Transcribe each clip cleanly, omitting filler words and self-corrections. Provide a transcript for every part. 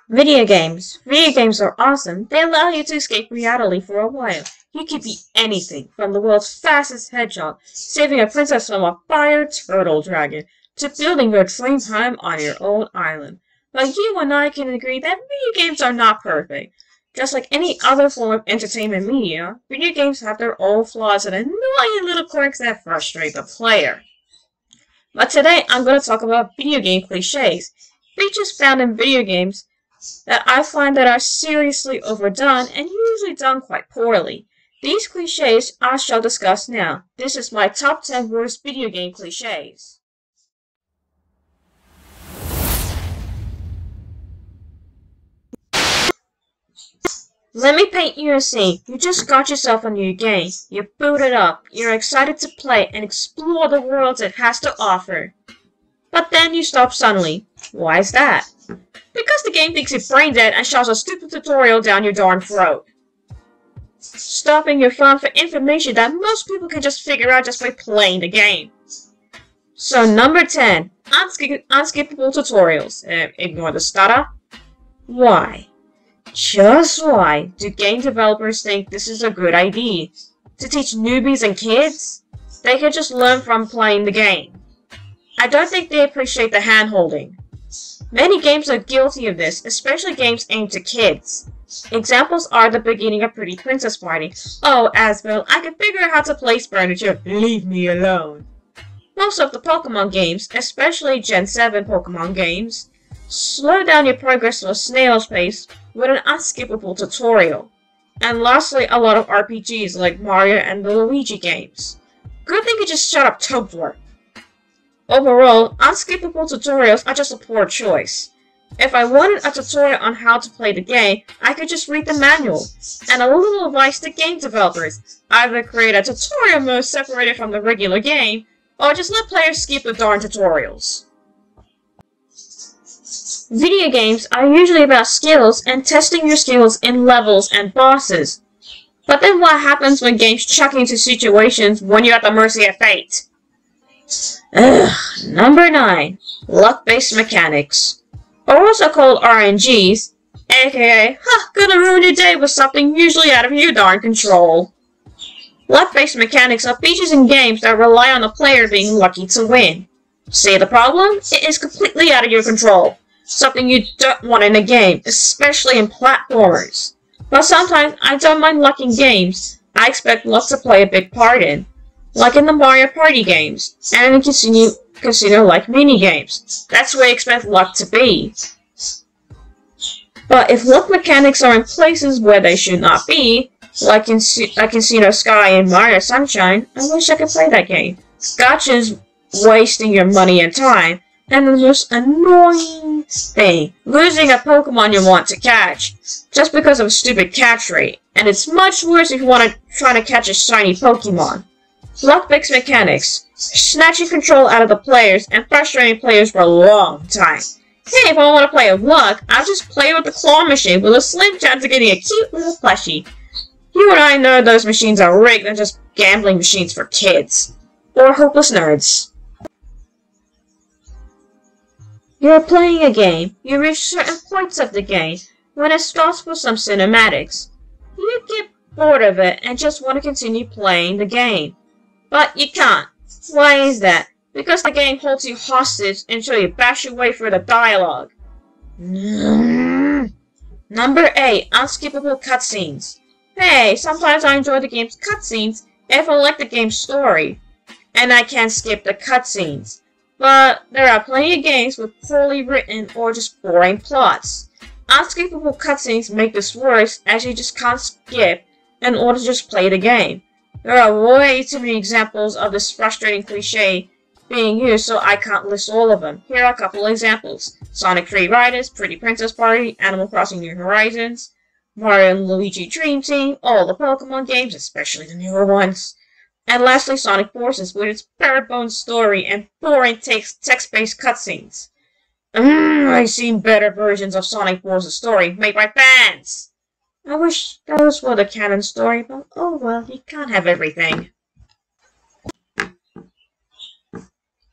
Video games. Video games are awesome. They allow you to escape reality for a while. You can be anything, from the world's fastest hedgehog, saving a princess from a fire turtle dragon, to building your dream home on your own island. But you and I can agree that video games are not perfect. Just like any other form of entertainment media, video games have their own flaws and annoying little quirks that frustrate the player. But today I'm going to talk about video game cliches, features found in video games that I find that are seriously overdone and usually done quite poorly. These cliches I shall discuss now. This is my top 10 worst video game cliches. Let me paint you a scene. You just got yourself a new game. You boot it up. You're excited to play and explore the worlds it has to offer. But then you stop suddenly. Why is that? Because the game thinks you're brain dead and shoves a stupid tutorial down your darn throat. Stopping your phone for information that most people can just figure out just by playing the game. So number 10. Unskippable Tutorials. Ignore the stutter. Why? Just why do game developers think this is a good idea? To teach newbies and kids? They can just learn from playing the game. I don't think they appreciate the hand-holding. Many games are guilty of this, especially games aimed at kids. Examples are the beginning of Pretty Princess Party. Oh, Asbel, I can figure out how to place furniture. Leave me alone. Most of the Pokemon games, especially Gen 7 Pokemon games, slow down your progress to a snail's pace with an unskippable tutorial. And lastly, a lot of RPGs like Mario and the Luigi games. Good thing you just shut up, Topler. Overall, unskippable tutorials are just a poor choice. If I wanted a tutorial on how to play the game, I could just read the manual. And a little advice to game developers: either create a tutorial mode separated from the regular game, or just let players skip the darn tutorials. Video games are usually about skills and testing your skills in levels and bosses. But then what happens when games chuck you into situations when you're at the mercy of fate? Number 9. Luck-based mechanics. Or also called RNGs, aka, gonna ruin your day with something usually out of your darn control. Luck-based mechanics are features in games that rely on the player being lucky to win. See the problem? It is completely out of your control. Something you don't want in a game, especially in platformers. But sometimes I don't mind luck in games I expect luck to play a big part in. Like in the Mario Party games, and in casino-like mini-games. That's where you expect luck to be. But if luck mechanics are in places where they should not be, like in Casino Sky and Mario Sunshine, I wish I could play that game. Gotcha's wasting your money and time, and the most annoying thing, losing a Pokemon you want to catch, just because of a stupid catch rate. And it's much worse if you want to try to catch a shiny Pokemon. Luck-based mechanics, snatching control out of the players and frustrating players for a long time. Hey, if I want to play with luck, I'll just play with the claw machine with a slim chance of getting a cute little plushie. You and I know those machines are rigged and just gambling machines for kids. Or hopeless nerds. You're playing a game, you reach certain points of the game, when it starts with some cinematics. You get bored of it and just want to continue playing the game. But you can't. Why is that? Because the game holds you hostage until you bash your way through the dialogue. Number 8. Unskippable Cutscenes. Hey, sometimes I enjoy the game's cutscenes if I like the game's story, and I can't skip the cutscenes. But there are plenty of games with poorly written or just boring plots. Unskippable cutscenes make this worse, as you just can't skip in order to just play the game. There are way too many examples of this frustrating cliche being used, so I can't list all of them. Here are a couple examples: Sonic 3 Riders, Pretty Princess Party, Animal Crossing New Horizons, Mario and Luigi Dream Team, all the Pokemon games, especially the newer ones. And lastly, Sonic Forces, with its bare-bones story and boring text-based cutscenes. I've seen better versions of Sonic Forces' story made by fans. I wish those were the canon story, but oh well, you can't have everything.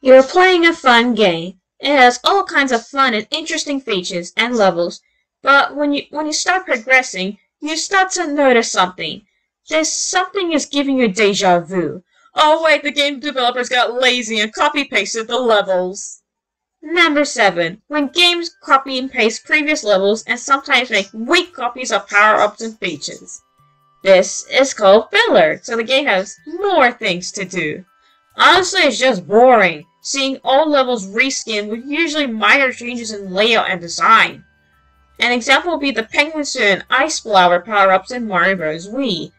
You're playing a fun game. It has all kinds of fun and interesting features and levels, But when you start progressing, you start to notice something. There's something is giving you deja vu. Oh wait, the game developers got lazy and copy-pasted the levels. Number 7. When games copy and paste previous levels and sometimes make weak copies of power-ups and features. This is called filler, so the game has more things to do. Honestly, it's just boring, seeing old levels reskinned with usually minor changes in layout and design. An example would be the penguin suit and ice flower power-ups in Mario Bros. Wii.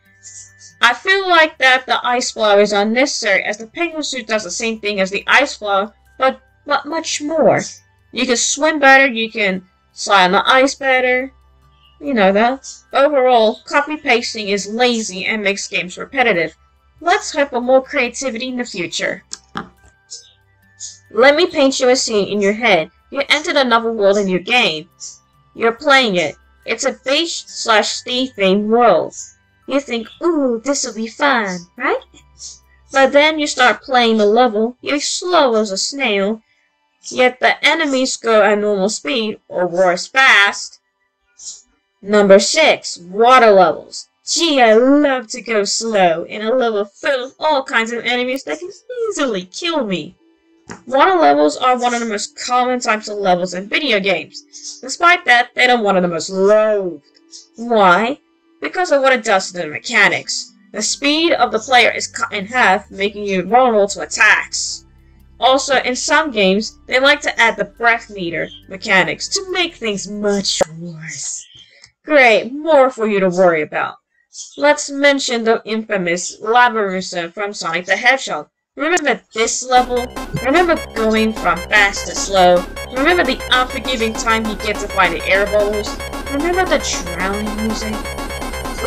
I feel like that the ice flower is unnecessary as the penguin suit does the same thing as the ice flower, but much more. You can swim better, you can slide on the ice better. You know that. Overall, copy-pasting is lazy and makes games repetitive. Let's hope for more creativity in the future. Let me paint you a scene in your head. You entered another world in your game. You're playing it. It's a beach/sea themed world. You think, ooh, this'll be fun, right? But then you start playing the level, you're slow as a snail, yet the enemies go at normal speed, or worse, fast. Number 6. Water levels. Gee, I love to go slow in a level full of all kinds of enemies that can easily kill me. Water levels are one of the most common types of levels in video games. Despite that, they are one of the most loathed. Why? Because of what it does to the mechanics. The speed of the player is cut in half, making you vulnerable to attacks. Also, in some games, they like to add the breath meter mechanics to make things much worse. Great, more for you to worry about. Let's mention the infamous Lavarusa from Sonic the Hedgehog. Remember this level? Remember going from fast to slow? Remember the unforgiving time you get to find the air bubbles? Remember the drowning music?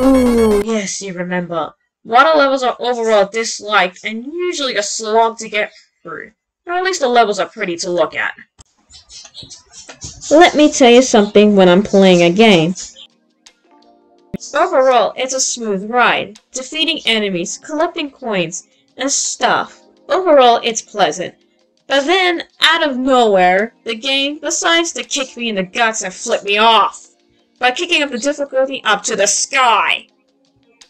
Ooh, yes, you remember. Water levels are overall disliked and usually a slog to get through. Or at least the levels are pretty to look at. Let me tell you something when I'm playing a game. Overall, it's a smooth ride. Defeating enemies, collecting coins, and stuff. Overall, it's pleasant. But then, out of nowhere, the game decides to kick me in the guts and flip me off by kicking up the difficulty up to the sky.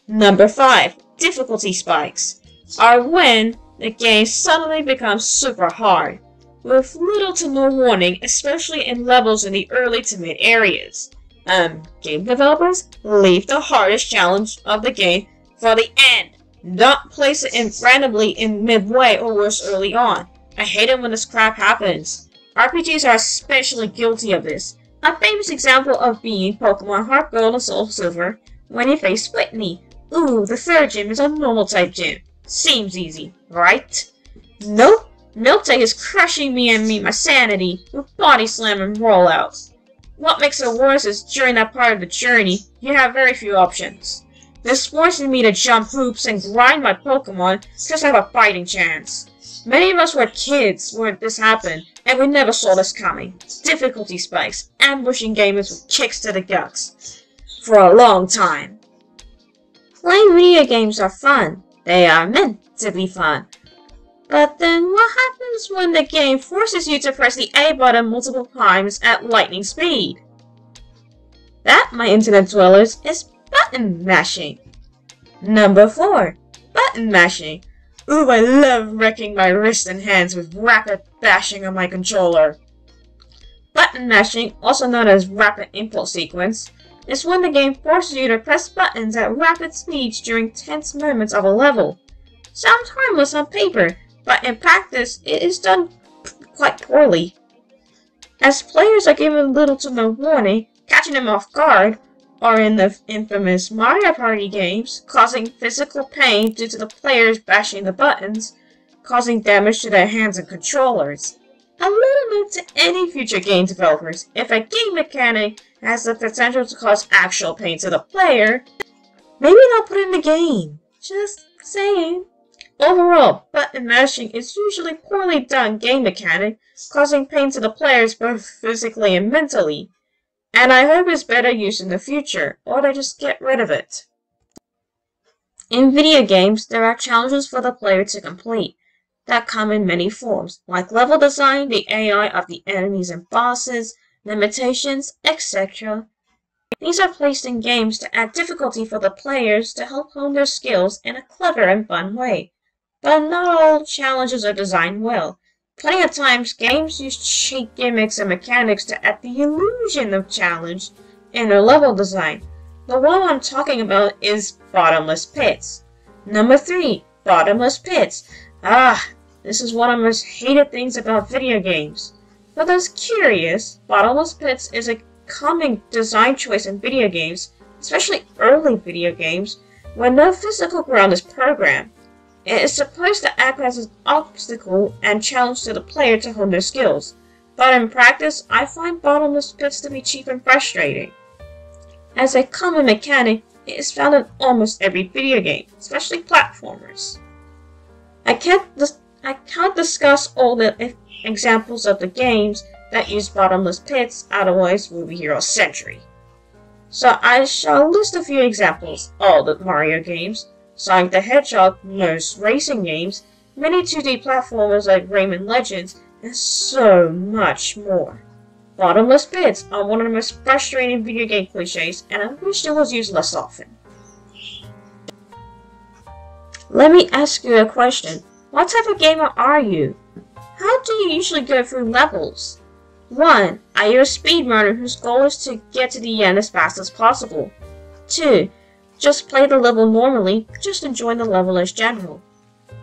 Number 5. Difficulty spikes are when the game suddenly becomes super hard, with little to no warning, especially in levels in the early to mid areas. Game developers, leave the hardest challenge of the game for the end. Don't place it randomly in midway or worse early on. I hate it when this crap happens. RPGs are especially guilty of this. A famous example of being Pokemon Heart Gold and Soul Silver when you face Whitney. Ooh, the third gym is a normal type gym. Seems easy, right? Nope. Miltank is crushing me and my sanity with body slam and rollouts. What makes it worse is during that part of the journey, you have very few options. This forces me to jump hoops and grind my Pokemon just to have a fighting chance. Many of us were kids when this happened, and we never saw this coming. Difficulty spikes, ambushing gamers with kicks to the guts. For a long time. Playing video games are fun. They are meant to be fun. But then what happens when the game forces you to press the A button multiple times at lightning speed? That, my internet dwellers, is button mashing. Number 4. Button mashing. Ooh, I love wrecking my wrists and hands with rapid bashing on my controller. Button mashing, also known as rapid impulse sequence, is when the game forces you to press buttons at rapid speeds during tense moments of a level. Sounds harmless on paper, but in practice, it is done quite poorly. As players are given little to no warning, catching them off guard, or in the infamous Mario Party games, causing physical pain due to the players bashing the buttons, causing damage to their hands and controllers. A little note to any future game developers: if a game mechanic has the potential to cause actual pain to the player, maybe don't put it in the game. Just saying. Overall, button mashing is usually poorly done game mechanic, causing pain to the players both physically and mentally. And I hope it's better used in the future, or they just get rid of it. In video games, there are challenges for the player to complete that come in many forms, like level design, the AI of the enemies and bosses, limitations, etc. These are placed in games to add difficulty for the players to help hone their skills in a clever and fun way. But not all challenges are designed well. Plenty of times, games use cheap gimmicks and mechanics to add the illusion of challenge in their level design. The one I'm talking about is bottomless pits. Number 3. Bottomless pits. This is one of the most hated things about video games. For those curious, bottomless pits is a common design choice in video games, especially early video games, where no physical ground is programmed. It is supposed to act as an obstacle and challenge to the player to hone their skills, but in practice, I find bottomless pits to be cheap and frustrating. As a common mechanic, it is found in almost every video game, especially platformers. I can't discuss all the examples of the games that use bottomless pits, otherwise we'll be here all century. So I shall list a few examples: all the Mario games, Sonic the Hedgehog, most racing games, many 2D platformers like Rayman Legends, and so much more. Bottomless pits are one of the most frustrating video game cliches, and I wish it was used less often. Let me ask you a question. What type of gamer are you? How do you usually go through levels? 1. Are you a speedrunner whose goal is to get to the end as fast as possible? 2. Just play the level normally, just enjoy the level as general.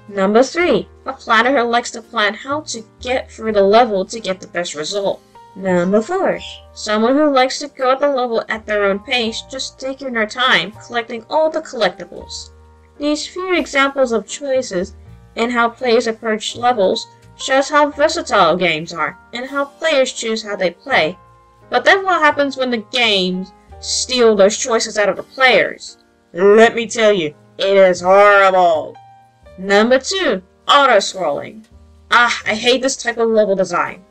Number 3. A planner who likes to plan how to get through the level to get the best result. Number 4. Someone who likes to go at the level at their own pace, just taking their time, collecting all the collectibles. These few examples of choices in how players approach levels shows how versatile games are, and how players choose how they play. But then what happens when the games steal those choices out of the players? Let me tell you, it is horrible! Number 2. Auto-scrolling. I hate this type of level design.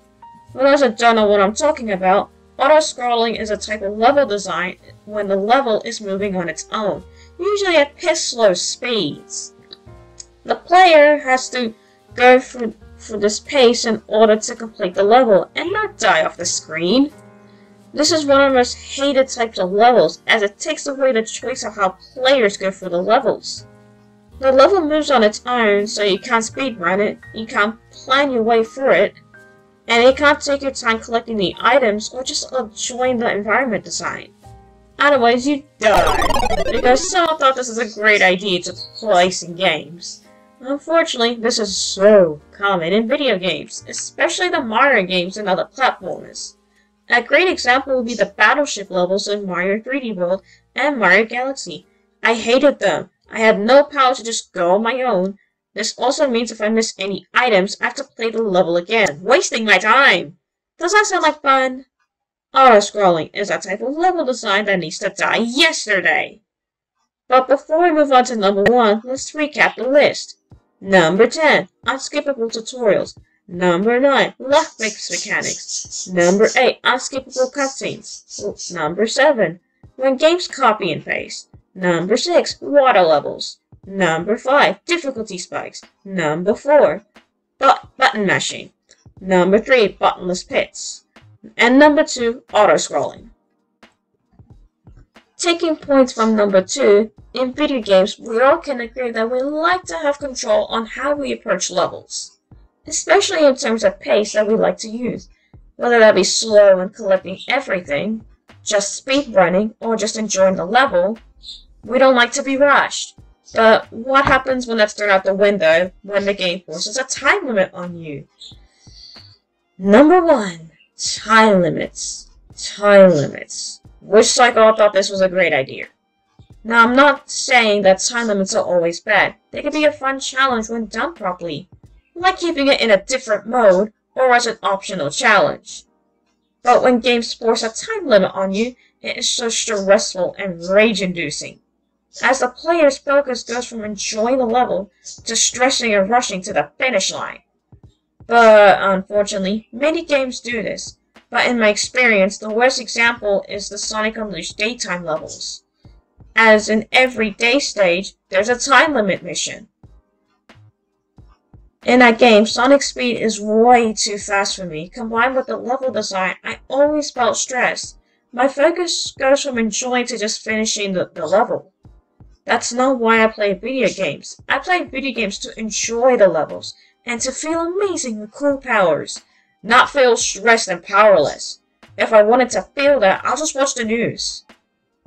For those that don't know what I'm talking about, auto-scrolling is a type of level design when the level is moving on its own, usually at piss-slow speeds. The player has to go through this pace in order to complete the level and not die off the screen. This is one of the most hated types of levels, as it takes away the choice of how players go through the levels. The level moves on its own, so you can't speedrun it, you can't plan your way through it, and you can't take your time collecting the items or just enjoying the environment design. Otherwise you die, because someone thought this is a great idea to place in games. Unfortunately, this is so common in video games, especially the Mario games and other platformers. A great example would be the battleship levels in Mario 3D World and Mario Galaxy. I hated them. I had no power to just go on my own. This also means if I miss any items, I have to play the level again, wasting my time. Does that sound like fun? Auto-scrolling is a type of level design that needs to die yesterday. But before we move on to number 1, let's recap the list. Number 10. Unskippable Tutorials. Number 9. Luck-based mechanics. Number 8. Unskippable Cutscenes. Number 7. When games copy and paste. Number 6. Water levels. Number 5. Difficulty spikes. Number 4. Button mashing. Number 3. Bottomless pits. And number 2. Auto-scrolling. Taking points from number 2, in video games, we all can agree that we like to have control on how we approach levels, especially in terms of pace that we like to use, whether that be slow and collecting everything, just speed running, or just enjoying the level. We don't like to be rushed. But what happens when that's thrown out the window when the game forces a time limit on you? Number 1, time limits. Time limits. Wish Cycle thought this was a great idea. Now, I'm not saying that time limits are always bad. They can be a fun challenge when done properly, like keeping it in a different mode or as an optional challenge. But when games force a time limit on you, it is so stressful and rage-inducing, as the player's focus goes from enjoying the level to stressing and rushing to the finish line. But unfortunately, many games do this. But in my experience, the worst example is the Sonic Unleashed daytime levels, as in every day stage, there's a time limit mission. In that game, Sonic's speed is way too fast for me. Combined with the level design, I always felt stressed. My focus goes from enjoying to just finishing the level. That's not why I play video games. I play video games to enjoy the levels, and to feel amazing with cool powers, not feel stressed and powerless. If I wanted to feel that, I'll just watch the news.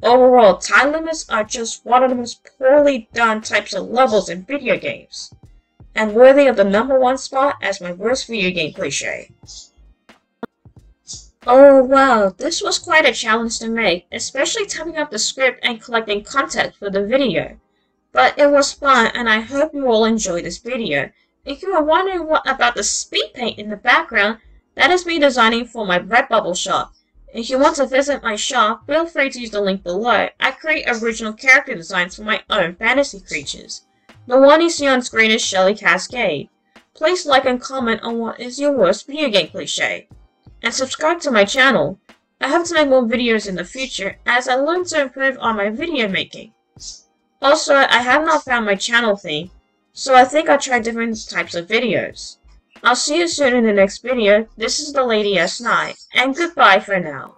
Overall, time limits are just one of the most poorly done types of levels in video games, and worthy of the #1 spot as my worst video game cliché. Oh wow, this was quite a challenge to make, especially typing up the script and collecting context for the video. But it was fun, and I hope you all enjoyed this video. If you are wondering what about the speed paint in the background, that is me designing for my Redbubble shop. If you want to visit my shop, feel free to use the link below. I create original character designs for my own fantasy creatures. The one you see on screen is Shelly Cascade. Please like and comment on what is your worst video game cliché. And subscribe to my channel. I hope to make more videos in the future as I learn to improve on my video making. Also, I have not found my channel theme, so I think I'll try different types of videos. I'll see you soon in the next video. This is the Lady S9, and goodbye for now.